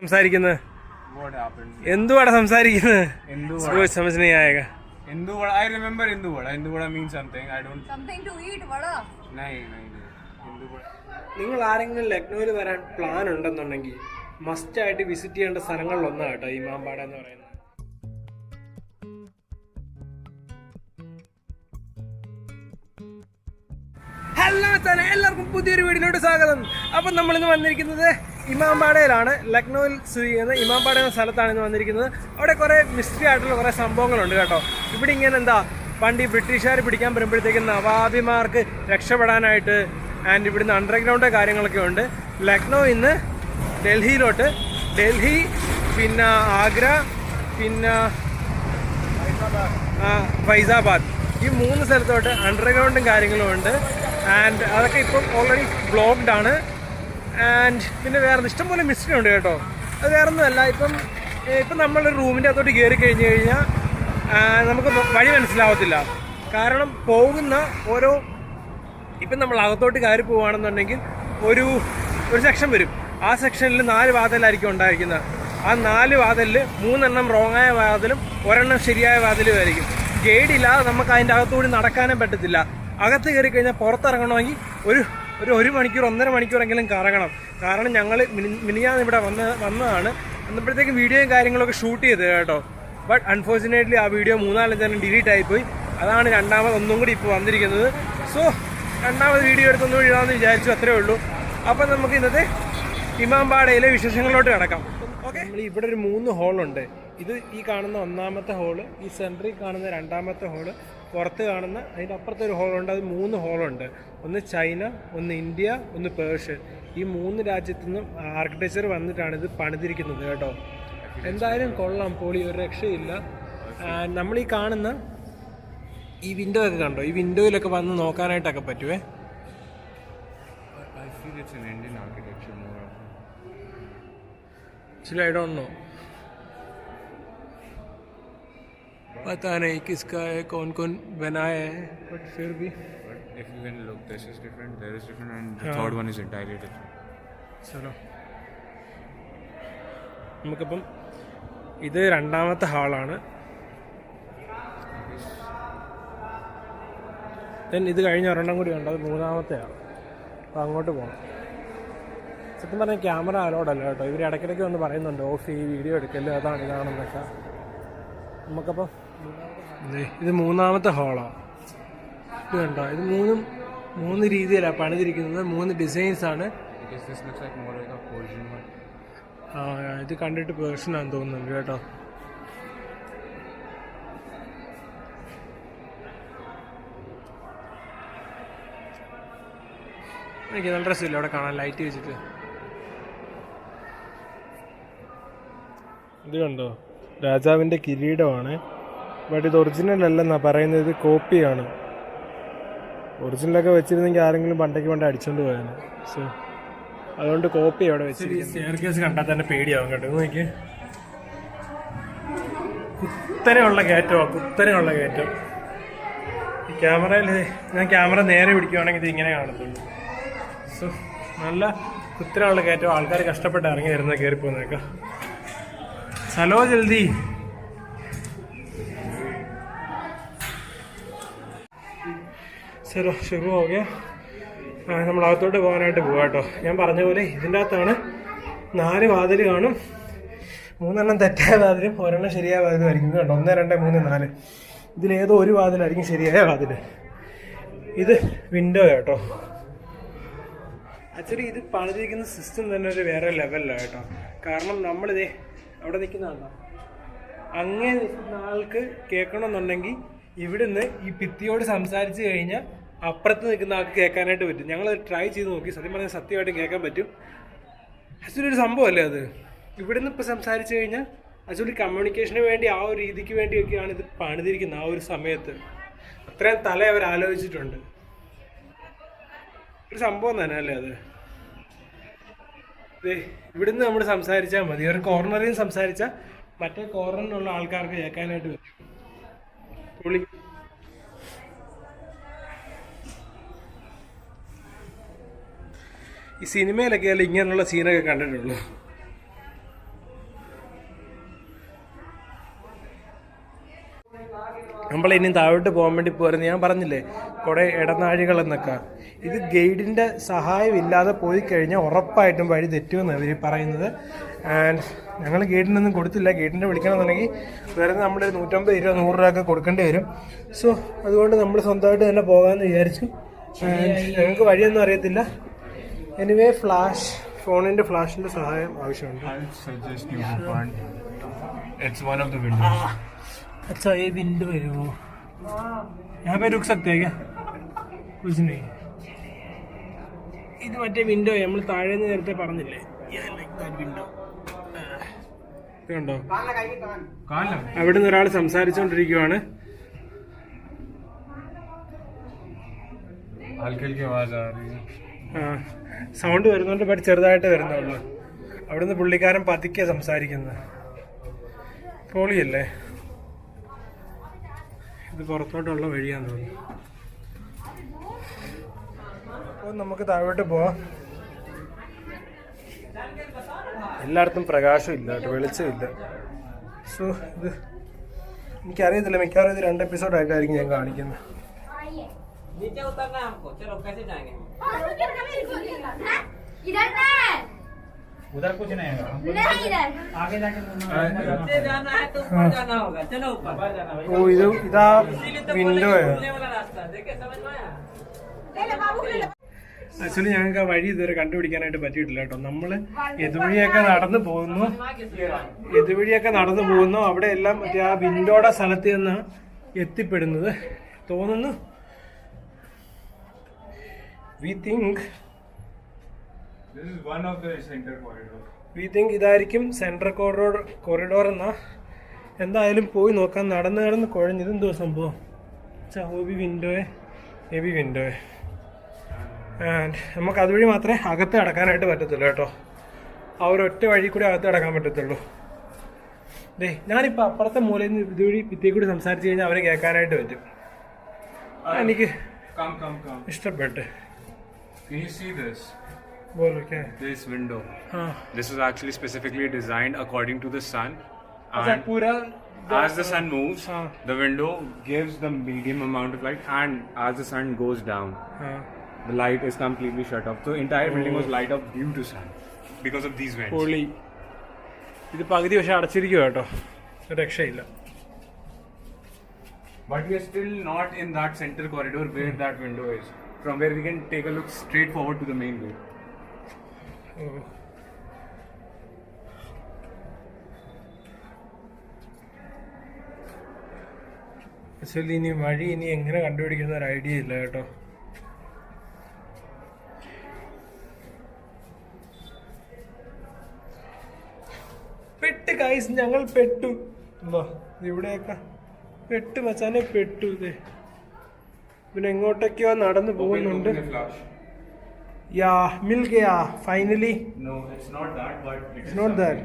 സംസാരിക്കുന്നത് എന്തുവാടാ സംസാരിക്കുന്നത്? I remember Hindu vada. Hindu vada means something. I don't. Something to eat, vada. नहीं. Hindu vada. നിങ്ങൾ ആരെങ്കിലും ലക്നൌവിൽ വരാൻ പ്ലാൻ ഉണ്ടെന്നുണ്ടെങ്കിൽ മസ്റ്റ് ആയിട്ട് വിസിറ്റ് ചെയ്യേണ്ട സ്ഥലങ്ങളിലൊന്നാണ് കേട്ടോ ഇമാംബാട എന്ന് പറയുന്നത്. ഹലോ തന്നെ എല്ലാവർക്കും പുതിയൊരു വീഡിയോയിലോട്ട് സ്വാഗതം. അപ്പം നമ്മളിന്ന് വന്നിരിക്കുന്നത് ഇമാംബാടയിലാണ്. ലക്നൌവിൽ സ്ഥിതി ചെയ്യുന്ന ഇമാംബാട എന്ന സ്ഥലത്താണ് ഇന്ന് വന്നിരിക്കുന്നത്. അവിടെ കുറേ മിസ്റ്ററി ആയിട്ടുള്ള കുറേ സംഭവങ്ങളുണ്ട് കേട്ടോ. ഇവിടെ ഇങ്ങനെ എന്താ പണ്ട് ഈ ബ്രിട്ടീഷുകാർ പിടിക്കാൻ വരുമ്പോഴത്തേക്കും നവാബിമാർക്ക് രക്ഷപ്പെടാനായിട്ട് ആൻഡ് ഇവിടുന്ന് അണ്ടർഗ്രൗണ്ട് കാര്യങ്ങളൊക്കെ ഉണ്ട്. ലക്നൌവിൽ നിന്ന് ഡൽഹിയിലോട്ട്, ഡൽഹി പിന്നെ ആഗ്ര പിന്നെ ഫൈസാബാദ്, ഈ 3 സ്ഥലത്തോട്ട് അണ്ടർഗ്രൗണ്ടും കാര്യങ്ങളും ഉണ്ട്. ആൻഡ് അതൊക്കെ ഇപ്പം ഓൾറെഡി ബ്ലോക്ക്ഡ് ആണ്. ആൻഡ് പിന്നെ വേറെ ഇഷ്ടംപോലെ മിസ്റ്ററി ഉണ്ട് കേട്ടോ. അത് വേറെ ഒന്നുമല്ല, ഇപ്പം നമ്മളൊരു റൂമിൻ്റെ അകത്തോട്ട് കയറി കഴിഞ്ഞ് കഴിഞ്ഞാൽ നമുക്ക് വഴി മനസ്സിലാവത്തില്ല. കാരണം പോകുന്ന ഓരോ ഇപ്പം നമ്മൾ അകത്തോട്ട് കയറി പോവുകയാണെന്നുണ്ടെങ്കിൽ ഒരു സെക്ഷൻ വരും. ആ സെക്ഷനിൽ 4 വാതിലായിരിക്കും ഉണ്ടായിരിക്കുന്നത്. ആ 4 വാതിലിൽ 3 റോങ്ങായ വാതിലും 1 ശരിയായ വാതിലും ആയിരിക്കും. ഗൈഡ് ഇല്ലാതെ നമുക്ക് അതിൻ്റെ അകത്തുകൂടി നടക്കാനും പറ്റത്തില്ല. അകത്ത് കയറി കഴിഞ്ഞാൽ പുറത്തിറങ്ങണമെങ്കിൽ ഒരു മണിക്കൂർ 1.5 മണിക്കൂറെങ്കിലും കറങ്ങണം. കാരണം ഞങ്ങൾ മിനിഞ്ഞാന്ന് ഇവിടെ വന്നതാണ്. വന്നപ്പോഴത്തേക്കും വീഡിയോയും കാര്യങ്ങളൊക്കെ ഷൂട്ട് ചെയ്തത് കേട്ടോ. ബട്ട് അൺഫോർച്ചുനേറ്റ്ലി ആ വീഡിയോ 3-4 ഡിലീറ്റ് ആയിപ്പോയി. അതാണ് ഒന്നും കൂടി ഇപ്പോൾ വന്നിരിക്കുന്നത്. സോ രണ്ടാമത് വീഡിയോ എടുത്തൊന്നും ഇടാമെന്ന് വിചാരിച്ചു, അത്രേ ഉള്ളൂ. അപ്പം നമുക്ക് ഇന്നത്തെ ഇമാംബാടയിലെ വിശേഷങ്ങളിലോട്ട് കിടക്കാം. ഓക്കെ, നമ്മൾ ഇവിടെ ഒരു 3 ഹോളുണ്ട്. ഇത് ഈ കാണുന്ന 1ാമത്തെ ഹോള്, ഈ സെൻട്രിൽ കാണുന്ന 2ാമത്തെ ഹോള്, പുറത്ത് കാണുന്ന അതിൻ്റെ അപ്പുറത്തെ ഒരു ഹോളുണ്ട്. അത് 3 ഹോളുണ്ട്. ഒന്ന് ചൈന, ഒന്ന് ഇന്ത്യ, ഒന്ന് പേർഷ്യൻ. ഈ 3 രാജ്യത്തു നിന്നും ആർക്കിടെക്ചർ വന്നിട്ടാണ് ഇത് പണിതിരിക്കുന്നത് കേട്ടോ. എന്തായാലും കൊള്ളാം, പൊളി, ഒരു രക്ഷയില്ല. നമ്മൾ ഈ കാണുന്ന ഈ വിൻഡോ ഒക്കെ കണ്ടോ, ഈ വിൻഡോയിലൊക്കെ വന്ന് നോക്കാനായിട്ടൊക്കെ പറ്റുവേ. Actually, I don't know. पता नहीं किसका है, कौन बनाया है, but फिर भी. But if you can look, this is different, there is different, and the third one is entirely different. ചലോ, നമുക്കിപ്പം ഇത് 2ാമത്തെ ഹാളാണ്. ഇത് കഴിഞ്ഞ 1 കൂടി ഉണ്ട്, അത് 3ാമത്തെയാണ്. അപ്പോൾ അങ്ങോട്ട് പോകണം. സത്യം പറഞ്ഞാൽ ക്യാമറ അലോഡല്ല കേട്ടോ. ഇവർ ഇടയ്ക്കിടയ്ക്ക് വന്ന് പറയുന്നുണ്ട് ഓഫ് ഈ വീഡിയോ എടുക്കല്, അതാണ് ഇതാണെന്നൊക്കെ. നമുക്കപ്പോൾ ഇത് 3ാമത്തെ ഹോളാണ്. ഇത് കണ്ടോ, ഇത് 3 രീതിയിലാണ് പണിതിരിക്കുന്നത്. 3 ഡിസൈൻസാണ്. ഇത് കണ്ടിട്ട് പേർഷ്യനാന്ന് തോന്നുന്നുണ്ട് കേട്ടോ. എനിക്ക് നല്ല രസമില്ല അവിടെ കാണാൻ, ലൈറ്റ് വെച്ചിട്ട്. ഇത് കണ്ടോ, രാജാവിൻ്റെ കിരീടമാണ്. ബട്ട് ഇത് ഒറിജിനൽ അല്ലെന്നാണ് പറയുന്നത്, ഇത് കോപ്പിയാണ്. ഒറിജിനലൊക്കെ വെച്ചിരുന്നെങ്കിൽ ആരെങ്കിലും പണ്ട് അടിച്ചോണ്ട് പോയാണ്. സോ അതുകൊണ്ട് കോപ്പി അവിടെ വെച്ചിരിക്കുന്നത്. സ്റ്റെയർകേസ് കണ്ടാൽ തന്നെ പേടിയാവും കേട്ടോ. നോക്കി, കുത്തനെയുള്ള കയറ്റം. ഈ ക്യാമറയിൽ ഞാൻ ക്യാമറ നേരെ പിടിക്കുവാണെങ്കിൽ ഇത് ഇങ്ങനെ കാണത്തുള്ളൂ. സോ നല്ല കുത്തനെയുള്ള കയറ്റം. ആൾക്കാർ കഷ്ടപ്പെട്ട് ഇറങ്ങി വരുന്നത് കയറിപ്പോന്നേക്കാം. ചലോ ജൽദി. ചലോ ശുരു ഹോ ഗയാ. നമ്മൾ അകത്തോട്ട് പോകാനായിട്ട് പോകാം കേട്ടോ. ഞാൻ പറഞ്ഞ പോലെ ഇതിൻ്റെ അകത്താണ് 4 വാതിൽ കാണും. 3 തെറ്റായ വാതിലും 1 ശരിയായ വാതിലും ആയിരിക്കും കേട്ടോ. 1, 2, 3, 4 ഇതിലേതോ ഒരു വാതിലായിരിക്കും ശരിയായ വാതിൽ. ഇത് വിൻഡോ കേട്ടോ. ആക്ച്വലി ഇത് പണിതിരിക്കുന്ന സിസ്റ്റം തന്നെ ഒരു വേറെ ലെവലിലാണ് കേട്ടോ. കാരണം നമ്മളിതേ അവിടെ നിൽക്കുന്നതാണോ, അങ്ങനെ നിൽക്കുന്ന ആൾക്ക് കേൾക്കണമെന്നുണ്ടെങ്കിൽ ഇവിടുന്ന് ഈ ഭിത്തിയോട് സംസാരിച്ച് കഴിഞ്ഞാൽ അപ്പുറത്ത് നിൽക്കുന്ന ആൾക്ക് കേൾക്കാനായിട്ട് പറ്റും. ഞങ്ങളത് ട്രൈ ചെയ്ത് നോക്കി. സത്യം പറഞ്ഞാൽ സത്യമായിട്ട് കേൾക്കാൻ പറ്റും. ആക്ച്വലി ഒരു സംഭവമല്ലേ അത്. ഇവിടുന്ന് ഇപ്പോൾ സംസാരിച്ച് കഴിഞ്ഞാൽ ആക്ച്വലി കമ്മ്യൂണിക്കേഷന് വേണ്ടി ആ ഒരു രീതിക്ക് വേണ്ടിയൊക്കെയാണ് ഇത് പണിതിരിക്കുന്നത്. ആ ഒരു സമയത്ത് അത്രയും തല അവർ ആലോചിച്ചിട്ടുണ്ട്. ഒരു സംഭവം തന്നെ അല്ലേ അത്. ഇവിടുന്ന് നമ്മൾ സംസാരിച്ചാൽ മതി. ഒരു കോർണറിൽ നിന്ന് സംസാരിച്ചാൽ മറ്റേ കോർണറിലുള്ള ആൾക്കാർക്ക് കേൾക്കാനായിട്ട് പറ്റും. പുള്ളി ഈ സിനിമയിലൊക്കെ അല്ല ഇങ്ങനെയുള്ള സീനൊക്കെ കണ്ടിട്ടുള്ളൂ. നമ്മളിനി താഴോട്ട് പോകാൻ വേണ്ടി പോരുന്നത് ഞാൻ പറഞ്ഞില്ലേ കുറേ ഇടനാഴികളെന്നൊക്കെ. ഇത് ഗൈഡിൻ്റെ സഹായമില്ലാതെ പോയി കഴിഞ്ഞാൽ ഉറപ്പായിട്ടും വഴി തെറ്റുമെന്നാണ് ഇവർ പറയുന്നത്. ആൻഡ് ഞങ്ങൾ ഗൈഡിനൊന്നും കൊടുത്തില്ല. ഗൈഡിനെ വിളിക്കണമെന്നുണ്ടെങ്കിൽ വെറുതെ നമ്മൾ 150 രൂപ 100 രൂപ ഒക്കെ കൊടുക്കേണ്ടി വരും. സോ അതുകൊണ്ട് നമ്മൾ സ്വന്തമായിട്ട് തന്നെ പോകാമെന്ന് വിചാരിച്ചു. ഞങ്ങൾക്ക് വഴിയൊന്നും അറിയത്തില്ല. എനിവേ ഫോണിൻ്റെ ഫ്ലാഷിൻ്റെ സഹായം ആവശ്യമുണ്ട്. अच्छा ये विंडो है वो, यहाँ पे रुक सकते हैं क्या? कुछ नहीं. ഇത് മറ്റേ വിൻഡോ നമ്മൾ താഴെ നിന്ന് നേരത്തെ പറഞ്ഞില്ലേ, വിൻഡോ ഇതുണ്ടോ? അവിടെ നിന്ന് ഒരാൾ സംസാരിച്ചുകൊണ്ടിരിക്കുവാണ്. സൗണ്ട് വരുന്നുണ്ട്, ബട്ട് ചെറുതായിട്ട് വരുന്നുള്ളൂ. അവിടുന്ന് പുള്ളിക്കാരൻ പതുക്കെ സംസാരിക്കുന്നത്. പൊളിയല്ലേ? ഇത് പുറത്തോട്ടുള്ള വഴിയാന്ന് തോന്നുന്നു. അപ്പോൾ നമുക്ക് താഴോട്ട് പോവാം. എല്ലായിടത്തും പ്രകാശമില്ല കേട്ടോ, വെളിച്ചമില്ല. സോ ഇത് എനിക്കറിയത്തില്ല, മിക്കവാറും ഇത് 2 എപ്പിസോഡായിട്ടായിരിക്കും ഞാൻ കാണിക്കുന്നത്. उधर कुछ नहीं है, आगे जाके जाना है तो ऊपर जाना होगा. चलो ऊपर जाना है. ഓ ഇതാ വിൻഡോ. ആക്ച്വലി ഞങ്ങൾക്ക് ആ വഴി ഇതുവരെ കണ്ടുപിടിക്കാനായിട്ട് പറ്റിയിട്ടില്ല കേട്ടോ. നമ്മൾ ഇതുവഴിയൊക്കെ നടന്നു പോകുന്നു. അവിടെ എല്ലാം മറ്റേ ആ വിൻഡോയുടെ സ്ഥലത്ത് നിന്ന് എത്തിപ്പെടുന്നത് തോന്നുന്നു. വി തിങ്ക് ഇതായിരിക്കും സെൻട്രൽ കോറിഡോർ എന്നാ. എന്തായാലും പോയി നോക്കാം. നടന്ന് കുഴഞ്ഞ് ഇതെന്തോ സംഭവം. ഹെവി വിൻഡോയെ ആൻഡ് നമുക്ക് അതുവഴി മാത്രമേ അകത്ത് കടക്കാനായിട്ട് പറ്റത്തുള്ളൂ കേട്ടോ. ആ ഒരൊറ്റ വഴി കൂടി അകത്ത് കടക്കാൻ പറ്റത്തുള്ളൂ. ഞാനിപ്പോൾ അപ്പുറത്തെ മൂലയിൽ നിന്ന് ഇതുവഴി ഭിത്തിയെ കൂടി സംസാരിച്ച് കഴിഞ്ഞാൽ അവരെ കേൾക്കാനായിട്ട് പറ്റും. എനിക്ക് ഇഷ്ടപ്പെട്ട്. Can you see this? बोलो क्या है? This window. This is actually specifically designed according to the sun. अच्छा पूरा as the sun moves, the window gives the medium amount of light, and as the sun goes down, the light is completely shut off. So entire building was light up due to sun because of these vents. പൊളി. ഇത് പകുതി പക്ഷെ അടച്ചിരിക്കുക കേട്ടോ, രക്ഷയില്ല. But we are still not in that center corridor where that window is, from where we can take a look straight forward to the main gate. Actually ഇനി എങ്ങനെ കണ്ടുപിടിക്കുന്ന ഒരു ഐഡിയ ഇല്ല കേട്ടോ. ഗൈസ് ഞങ്ങൾ പെട്ടു. ഇവിടെയൊക്കെ പെട്ടു മച്ചാനെ, പെട്ടു. പിന്നെ എങ്ങോട്ടൊക്കെയോ നടന്നു പോകുന്നുണ്ട്. യാ മിൽ ഗയാ finally. No, it's not that, but it's not that.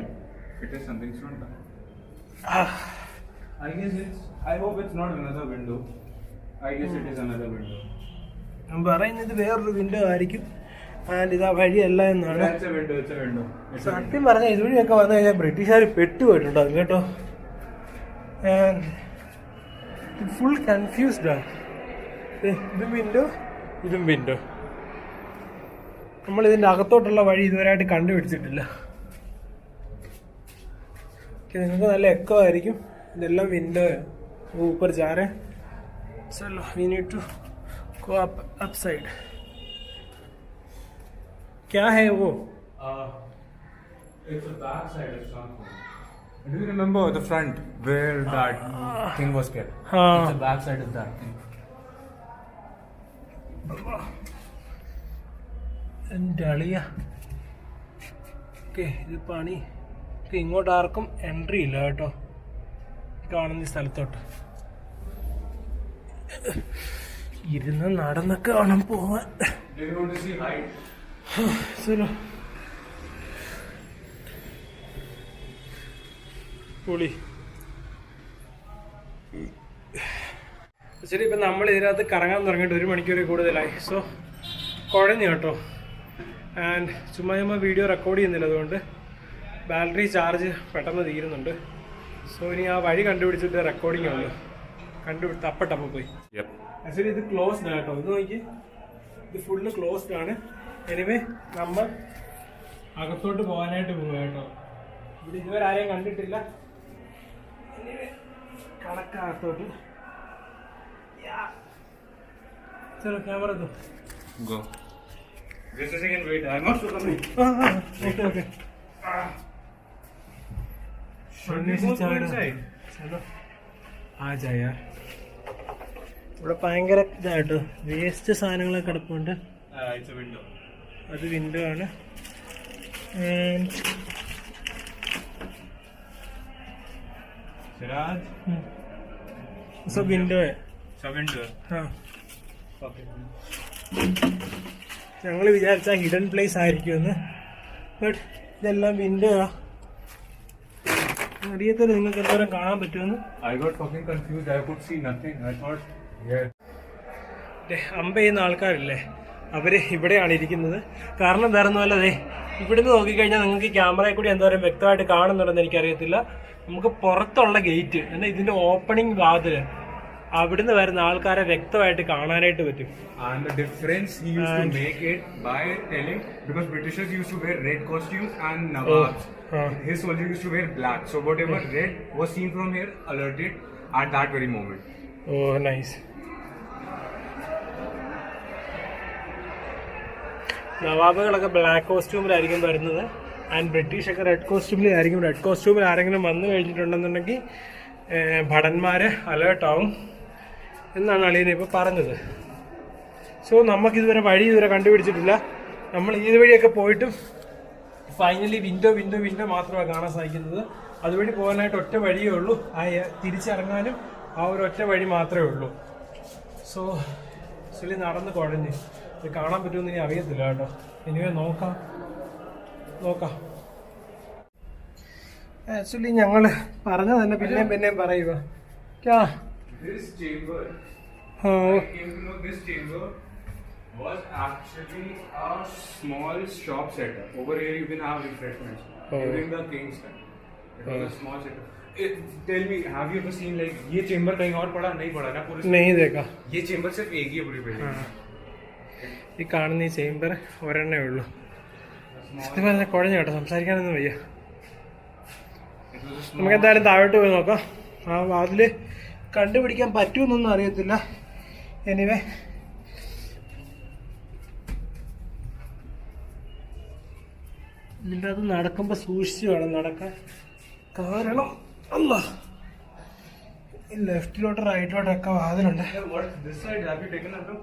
It is something. It's not that. I guess I hope it's not another window. I guess it is another window. ഞാൻ പറയുന്നത് വേറൊരു വിൻഡോ ആയിരിക്കും. ആൻഡ് ഇതാ വഴിയല്ല എന്നാണ്. It's a window. സത്യം പറഞ്ഞാൽ ഇതുവഴിയൊക്കെ വന്നു കഴിഞ്ഞാൽ ബ്രിട്ടീഷുകാർ പെട്ടുപോയിട്ടുണ്ടാകും കേട്ടോ. ആൻഡ് ഫുൾ കൺഫ്യൂസ്ഡ് ആണ്. ഇതും വിൻഡോ. നമ്മൾ ഇതിൻ്റെ അകത്തോട്ടുള്ള വഴി ഇതുവരെയായിട്ട് കണ്ടുപിടിച്ചിട്ടില്ല. നിങ്ങൾക്ക് നല്ല എക്കോ ആയിരിക്കും. ഇതെല്ലാം വിൻഡോയാണ്. ऊपर जा रहे हैं. चलो we need to go up side. क्या है वो? It's the back side of something. Do you remember the front where that thing was kept? It's the back side of that thing. എൻ്റെ അളിയ. ഓക്കെ, ഇത് പണി. ഇങ്ങോട്ട് ആർക്കും എൻട്രി ഇല്ല കേട്ടോ, കാണുന്ന സ്ഥലത്തോട്ട്. ഇരുന്ന് നടന്നൊക്കെ വേണം പോവാൻ. പൊളി. ശരി, ഇപ്പം നമ്മൾ ഇതിനകത്ത് കറങ്ങാൻ തുടങ്ങിയിട്ട് 1 മണിക്കൂർ കൂടുതലായി. സോ കുഴഞ്ഞു കേട്ടോ. ആൻഡ് ചുമ്മാ വീഡിയോ റെക്കോർഡ് ചെയ്യുന്നില്ല, അതുകൊണ്ട് ബാറ്ററി ചാർജ് പെട്ടെന്ന് തീരുന്നുണ്ട്. സോ ഇനി ആ വഴി കണ്ടുപിടിച്ചിട്ട് റെക്കോർഡിംഗ് ഉള്ളൂ. കണ്ടുപിടുത്ത അപ്പട്ടപ്പ പോയി. Yep. ആക്ച്വലി ഇത് ക്ലോസ്ഡ് ആണ് കേട്ടോ. ഇത് നോക്കി, ഇത് ഫുള്ള് ക്ലോസ്ഡ് ആണ്. എനിവേ നമ്മൾ അകത്തോട്ട് പോകാനായിട്ട് പോവുക കേട്ടോ. ഇവിടെ ഇതുവരെ ആരെയും കണ്ടിട്ടില്ല. കണക്കകത്തോട്ട് ചലോ ക്യാമറ ദോ. Go. Just a second, wait. I'm not sure coming. Okay okay. Should we both go inside? ചലോ ആ ജായ. ഇവിടെ ഭയങ്കര ഇതായിട്ടോ, വേസ്റ്റ് സാധനങ്ങളൊക്കെ കിടപ്പുണ്ട്. It's a window. അത് വിൻഡോ ആണ്. Siraj? So window It's a window. ആ ഓക്കെ. ഞങ്ങൾ വിചാരിച്ച ഹിഡൻ പ്ലേസ് ആയിരിക്കുമെന്ന്, ബട്ട് ഇതെല്ലാം വിൻഡോ ആ. അറിയത്തില്ല നിങ്ങൾക്ക് എന്തോരം കാണാൻ പറ്റുമെന്ന്. I got fucking confused. I could see nothing. I thought, yeah. അമ്പ ചെയ്യുന്ന ആൾക്കാരില്ലേ, അവര് ഇവിടെയാണ് ഇരിക്കുന്നത്. കാരണം വേറെ ഒന്നുമല്ല, അതെ ഇവിടുന്ന് നോക്കിക്കഴിഞ്ഞാൽ നിങ്ങൾക്ക് ക്യാമറയിൽ കൂടി എന്തോരം വ്യക്തമായിട്ട് കാണുന്നുണ്ടെന്ന് എനിക്കറിയത്തില്ല. നമുക്ക് പുറത്തുള്ള ഗേറ്റ് എന്നാൽ ഇതിന്റെ ഓപ്പണിംഗ് വാതില്, അവിടുന്ന് വരുന്ന ആൾക്കാരെ വ്യക്തമായിട്ട് കാണാനായിട്ട് പറ്റും. And the difference he used to make it by telling, because Britishers used to wear red costumes and Nawabs, his soldiers used to wear black. So whatever red was seen from here alerted at that very moment. ഓ nice. നവാബുകളൊക്കെ black കോസ്റ്റ്യൂമിലായിരിക്കും വരുന്നത്, and ബ്രിട്ടീഷൊക്കെ red കോസ്റ്റ്യൂമിലായിരിക്കും. Red കോസ്റ്റ്യൂമിൽ ആരെങ്കിലും വന്നു കഴിഞ്ഞിട്ടുണ്ടെന്നുണ്ടെങ്കിൽ ഭടന്മാർ അലേർട്ടാവും എന്നാണ് അളിയനെ ഇപ്പോൾ പറഞ്ഞത്. സോ നമുക്കിതുവരെ വഴി ഇതുവരെ കണ്ടുപിടിച്ചിട്ടില്ല. നമ്മൾ ഈ വഴിയൊക്കെ പോയിട്ടും ഫൈനലി വിൻഡോ മാത്രമാണ് കാണാൻ സാധിക്കുന്നത്. അതുവഴി പോകാനായിട്ട് ഒറ്റ വഴിയേ ഉള്ളൂ. തിരിച്ചിറങ്ങാനും ആ ഒരു ഒറ്റ വഴി മാത്രമേ ഉള്ളൂ. സോ ആക്ച്വലി നടന്ന് കുഴഞ്ഞ് ഇത് കാണാൻ പറ്റുമെന്ന് ഇനി അറിയത്തില്ല കേട്ടോ. ഇനിവേ നോക്കാം. ആക്ച്വലി ഞങ്ങൾ പറഞ്ഞ തന്നെ പിന്നെയും പറയുക. This chamber, Oh. I came to know this chamber was actually a small shop setup. Over here you can have refreshments. During the king's time, it was a small setup. Tell me, have you ever seen like ये chamber कहीं और पड़ा नहीं पड़ा ना पूरे? नहीं देखा. ये chamber सिर्फ एक ही है पूरी बिल्डिंग. ഈ കാണുന്ന ഈ ചേംബർ ഒരെണ്ണേ ഉള്ളൂ. സത്യം പറഞ്ഞാൽ കുഴഞ്ഞ കേട്ടോ, സംസാരിക്കാനൊന്നും വയ്യ. നമുക്ക് എന്തായാലും താഴോട്ട് പോയി നോക്കാം. ആ വാതില് കണ്ടുപിടിക്കാൻ പറ്റുമെന്നൊന്നും അറിയത്തില്ല. എനിവേ ഇതിൻ്റെ അത് നടക്കുമ്പോൾ സൂക്ഷിച്ച് വേണം നടക്കാൻ. കാരണം അല്ല ലെഫ്റ്റിലോട്ട് റൈറ്റിലോട്ടൊക്കെ വാതിലുണ്ട്. This side, have you taken a look?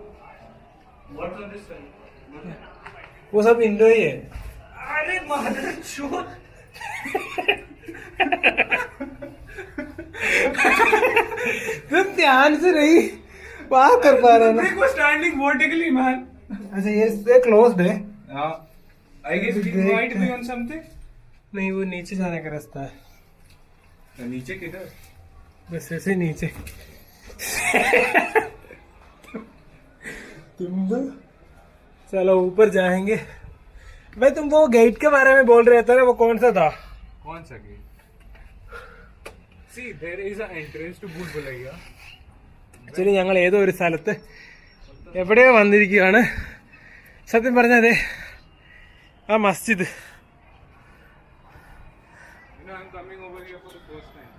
What's on this side? वो सब विंडो ही है. अरे मादरचोद! तुम ध्यान से नहीं बात कर पा रहे ना. They were standing vertically, man. अच्छा ये क्लोज्ड है. I guess he might be on something. नहीं वो नीचे जाने का रास्ता है. नीचे किधर? बस ऐसे नीचे. तुम तो चलो ऊपर जाएंगे. भाई तुम वो गेट के बारे में बोल रहे थे ना, वो कौन सा था? कौन सा gate? See, there is an entrance to Bhool Bhulaiya. Actually ഞങ്ങൾ ഏതോ ഒരു സ്ഥലത്ത് എവിടെയോ വന്നിരിക്കുകയാണ്. സത്യം പറഞ്ഞതേ ആ മസ്ജിദ്. You know, I'm coming over here for the first time.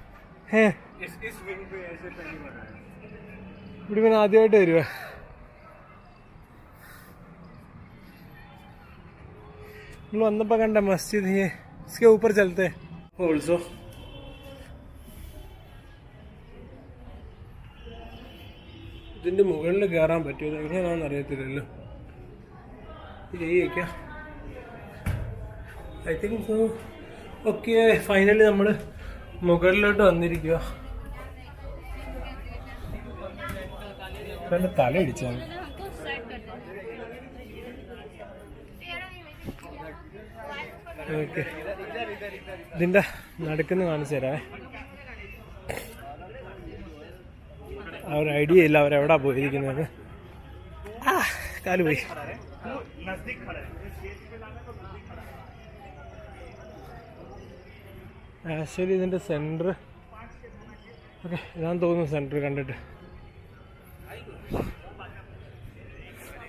इस wing पे ऐसे पहली बार आया. ഇവിടെ പിന്നെ ആദ്യമായിട്ട് വരുക. നമ്മൾ വന്നപ്പോൾ കണ്ട മസ്ജിദ് इसके ऊपर चलते हैं ऑल्सो. ഇതിന്റെ മുകളിൽ കയറാൻ പറ്റുമോ എങ്ങനെയാണെന്ന് അറിയത്തില്ലല്ലോ. I think so. Okay, finally നമ്മൾ മുകളിലോട്ട് വന്നിരിക്കുക. എൻ്റെ തല ഇടിച്ചാണ്. ഓക്കെ, ഇതിൻ്റെ നടുക്കുന്ന് കാണിച്ചു തരാവേ. ആ ഒരു ഐഡിയ ഇല്ല അവരെവിടാ പോയിരിക്കുന്നത്. കാല് പോയി. ആക്ച്വലി ഇതിൻ്റെ സെൻറ്റർ ഓക്കെ ഇതാന്ന് തോന്നുന്നു. സെൻറ്റർ കണ്ടിട്ട്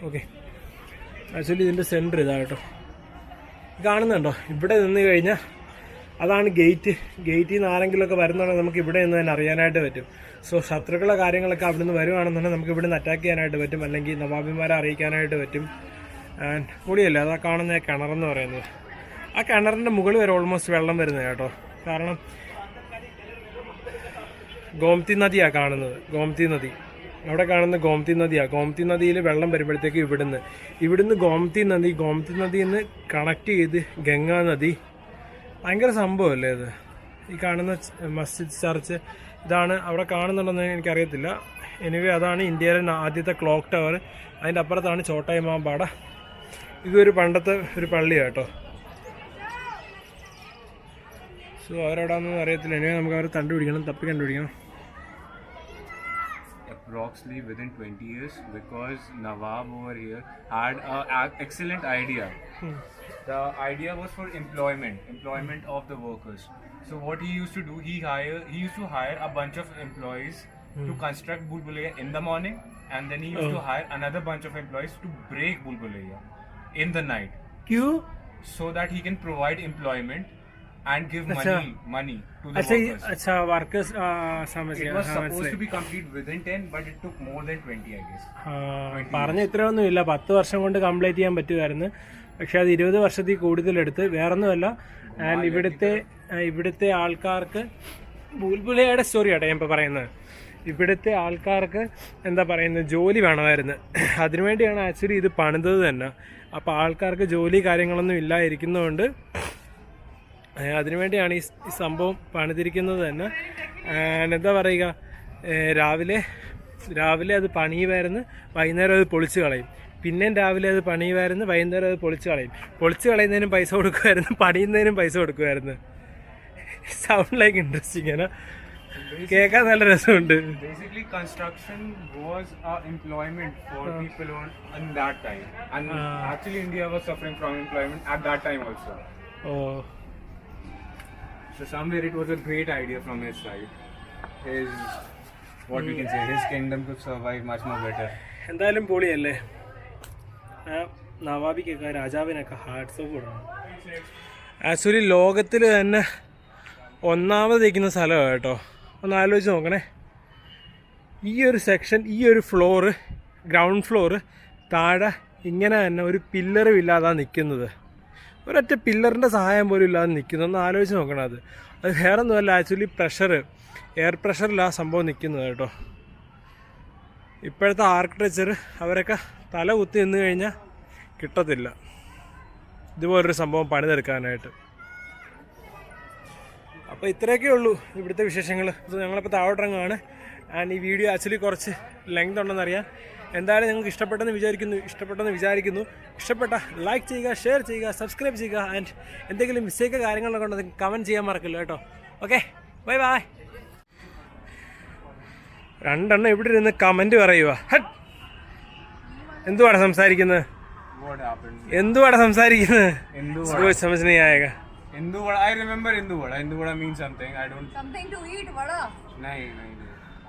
ഓക്കെ. ആക്ച്വലി ഇതിൻ്റെ സെൻറ്റർ ഇതാ കേട്ടോ, കാണുന്നുണ്ടോ? ഇവിടെ നിന്ന് കഴിഞ്ഞാൽ അതാണ് ഗേറ്റ്. ഗേറ്റിൽ നിന്ന് ആരെങ്കിലുമൊക്കെ വരുന്നുണ്ടെങ്കിൽ നമുക്ക് ഇവിടെ നിന്ന് തന്നെ അറിയാനായിട്ട് പറ്റും. സോ ശത്രുക്കളെ കാര്യങ്ങളൊക്കെ അവിടെ നിന്ന് വരുവാണെന്നുണ്ടെങ്കിൽ നമുക്ക് ഇവിടെ നിന്ന് അറ്റാക്ക് ചെയ്യാനായിട്ട് പറ്റും, അല്ലെങ്കിൽ നവാബിമാരെ അറിയിക്കാനായിട്ട് പറ്റും. ആൻഡ് പൊളിയല്ലേ അതാ കാണുന്ന കിണറെന്ന് പറയുന്നത്. ആ കിണറിൻ്റെ മുകളിൽ വരെ ഓൾമോസ്റ്റ് വെള്ളം വരുന്നത് കേട്ടോ. കാരണം ഗോമതി നദിയാണ് കാണുന്നത്. ഗോമതി നദി അവിടെ കാണുന്ന ഗോമതി നദിയാണ്. ഗോമതി നദിയിൽ വെള്ളം വരുമ്പോഴത്തേക്ക് ഇവിടുന്ന് ഗോമതി നദിയിൽ നിന്ന് കണക്ട് ചെയ്ത് ഗംഗാ നദി. ഭയങ്കര സംഭവമല്ലേ അത്. ഈ കാണുന്ന മസ്ജിദ് ചർച്ച് ഇതാണ്. അവിടെ കാണുന്നുണ്ടെന്ന് എനിക്കറിയത്തില്ല. എനിവേ അതാണ് ഇന്ത്യയിലെ ആദ്യത്തെ ക്ലോക്ക് ടവർ. അതിൻ്റെ അപ്പുറത്താണ് ചോട്ടാ ഇമാം പാട. ഇതൊരു പണ്ടത്തെ ഒരു പള്ളിയാണ് കേട്ടോ. സോ അവരെവിടാന്നൊന്നും അറിയത്തില്ല. എനിവേ നമുക്ക് അവരെ തപ്പി കണ്ടുപിടിക്കണം. Approximately within 20 years, because Nawab over here had an excellent idea. The idea was for employment of the workers. So what he used to do, he used to hire a bunch of employees to construct Bhul Bhulaiya in the morning, and then he used to hire another bunch of employees to break Bhul Bhulaiya in the night. So that he can provide employment and give money to the workers. अच्छा workers It was supposed to be complete within 10, but it took more than 20, I guess. പറഞ്ഞ ഇത്രയൊന്നും ഇല്ല. 10 വർഷം കൊണ്ട് complete ചെയ്യാൻ പറ്റുമായിരുന്നു. പക്ഷെ അത് 20 വർഷത്തിൽ കൂടുതലെടുത്ത്. വേറൊന്നുമല്ല, ആൻഡ് ഇവിടുത്തെ ആൾക്കാർക്ക് ബുൽബുലയുടെ സ്റ്റോറി ആട്ടെ ഞാൻ ഇപ്പോൾ പറയുന്നത്. ഇവിടുത്തെ ആൾക്കാർക്ക് എന്താ പറയുന്നത്, ജോലി വേണമായിരുന്നു. അതിനുവേണ്ടിയാണ് ആക്ച്വലി ഇത് പണിതത് തന്നെ. അപ്പോൾ ആൾക്കാർക്ക് ജോലി കാര്യങ്ങളൊന്നും ഇല്ലാതിരിക്കുന്നതുകൊണ്ട് അതിനുവേണ്ടിയാണ് ഈ സംഭവം പണിതിരിക്കുന്നത് തന്നെ. എന്താ പറയുക, രാവിലെ അത് പണിയുമായിരുന്നു, വൈകുന്നേരം അത് പൊളിച്ച് കളയും. പിന്നെയും രാവിലെ അത് പണിയുമായിരുന്നു, വൈകുന്നേരം അത് പൊളിച്ച് കളയും. പൊളിച്ച് കളയുന്നതിനും പൈസ കൊടുക്കുമായിരുന്നു, പണിയുന്നതിനും പൈസ കൊടുക്കുമായിരുന്നു. സൗണ്ട് ലൈക്ക് ഇൻട്രസ്റ്റിംഗ് ആണ്, കേൾക്കാൻ നല്ല രസമുണ്ട്. Basically, construction was employment for people in that time, and actually India was suffering from employment at that time also. Oh. So somewhere it was a great idea from his side. What we can say, his kingdom could survive much more better. എന്തായാലും പൊളിയല്ലേ. നവാബിക്കൊക്കെ രാജാവിനൊക്കെ hertz of കൊടുക്കണം. Actually ലോകത്തിൽ തന്നെ ഒന്നാമത് നിൽക്കുന്ന സ്ഥലമാണ് കേട്ടോ. ഒന്ന് ആലോചിച്ച് നോക്കണേ. ഈ ഒരു സെക്ഷൻ, ഈ ഒരു ഫ്ലോറ്, ഗ്രൗണ്ട് ഫ്ലോറ് താഴെ ഇങ്ങനെ തന്നെ ഒരു പില്ലറും ഇല്ലാതാണ് നിൽക്കുന്നത്. ഒരൊറ്റ പില്ലറിൻ്റെ സഹായം പോലും ഇല്ലാതെ നിൽക്കുന്നു. ഒന്ന് ആലോചിച്ച് നോക്കണം. അത് വേറെ ഒന്നുമല്ല, ആക്ച്വലി എയർ പ്രഷറിലാണ് സംഭവം നിൽക്കുന്നത് കേട്ടോ. ഇപ്പോഴത്തെ ആർക്കിടെക്ചർ അവരൊക്കെ തല കുത്തി നിന്ന് കഴിഞ്ഞാൽ കിട്ടത്തില്ല ഇതുപോലൊരു സംഭവം പണിതെടുക്കാനായിട്ട്. അപ്പോൾ ഇത്രയൊക്കെ ഉള്ളൂ ഇവിടുത്തെ വിശേഷങ്ങൾ. ഇത് ഞങ്ങളിപ്പോൾ താഴോട്ടിറങ്ങുകയാണ്. ആൻഡ് ഈ വീഡിയോ ആക്ച്വലി കുറച്ച് ലെങ്ത് ഉണ്ടെന്നറിയാം. എന്തായാലും നിങ്ങൾക്ക് ഇഷ്ടപ്പെട്ടെന്ന് വിചാരിക്കുന്നു. ഇഷ്ടപ്പെട്ട ലൈക്ക് ചെയ്യുക, ഷെയർ ചെയ്യുക, സബ്സ്ക്രൈബ് ചെയ്യുക. ആൻഡ് എന്തെങ്കിലും മിസ്റ്റേക്ക് കാര്യങ്ങളൊക്കെ ഉണ്ടെങ്കിൽ കമൻറ്റ് ചെയ്യാൻ മറക്കില്ല കേട്ടോ. Okay, bye bye. രണ്ടെണ്ണം ഇവിടെ ഇരുന്ന് കമൻറ്റ് പറയുക. എന്തുവാണ് സംസാരിക്കുന്നത്? I remember Indu Vada. Indu Vada means something. I don't. Something to eat, vada. नहीं.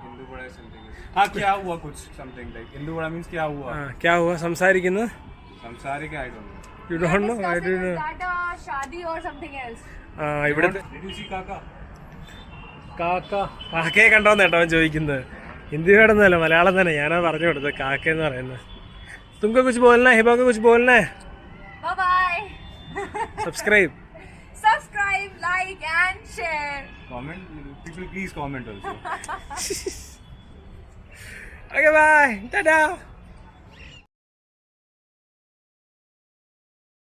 Indu Vada is something. हाँ, क्या हुआ कुछ something like. Indu Vada means क्या हुआ. क्या हुआ? സംസാരിക്കുന്നത്. സംസാരിക്കുക. I don't know. You don't know? I don't know. Is that a shadi or something else? ഇവിടെ കാക്കയെ കണ്ടോന്ന് കേട്ടോ അവൻ ചോദിക്കുന്നത്. ഹിന്ദി വേണമെന്നല്ല, മലയാളം തന്നെ. ഞാനാ പറഞ്ഞു കൊടുത്തത് കാക്കയെന്ന് പറയുന്നത്. तुमको कुछ बोलना है, हिबा को कुछ बोलना है? Bye bye. Subscribe, like and share. Comment. People please comment also. Okay, bye. Ta-da.